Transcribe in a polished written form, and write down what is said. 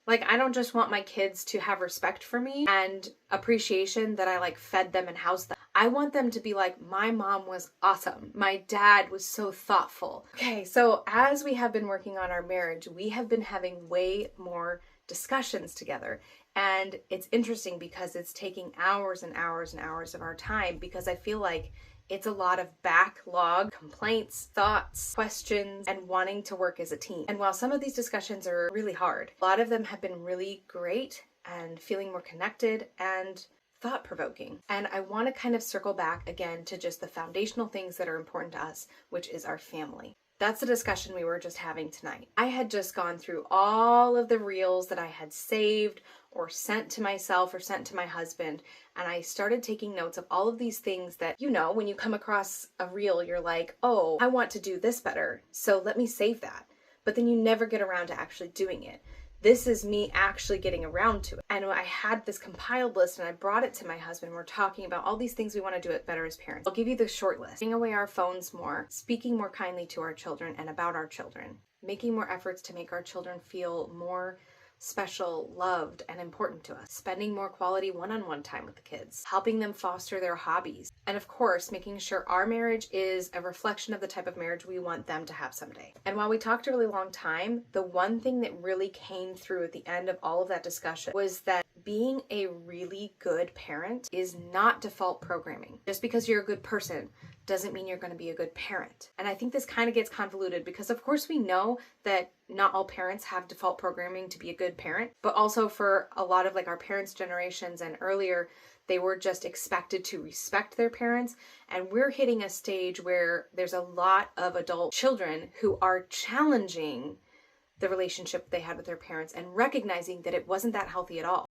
Like, I don't just want my kids to have respect for me and appreciation that I like fed them and housed them. I want them to be like, my mom was awesome. My dad was so thoughtful. Okay, so as we have been working on our marriage, we have been having way more discussions together. And it's interesting because it's taking hours and hours and hours of our time, because I feel like it's a lot of backlog, complaints, thoughts, questions, and wanting to work as a team. And while some of these discussions are really hard, a lot of them have been really great and feeling more connected and thought-provoking. And I want to kind of circle back again to just the foundational things that are important to us, which is our family. That's the discussion we were just having tonight. I had just gone through all of the reels that I had saved or sent to myself or sent to my husband, and I started taking notes of all of these things that, when you come across a reel, you're like, oh, I want to do this better, so let me save that. But then you never get around to actually doing it. This is me actually getting around to it. And I had this compiled list and I brought it to my husband. We're talking about all these things we want to do it better as parents. I'll give you the short list. Putting away our phones more, speaking more kindly to our children and about our children, making more efforts to make our children feel more special, loved, and important to us, spending more quality one-on-one time with the kids, helping them foster their hobbies, and of course, making sure our marriage is a reflection of the type of marriage we want them to have someday. And while we talked a really long time, the one thing that really came through at the end of all of that discussion was that being a really good parent is not default programming. Just because you're a good person doesn't mean you're going to be a good parent. And I think this kind of gets convoluted because of course we know that not all parents have default programming to be a good parent, but also for a lot of like our parents' generations and earlier, they were just expected to respect their parents. And we're hitting a stage where there's a lot of adult children who are challenging the relationship they had with their parents and recognizing that it wasn't that healthy at all.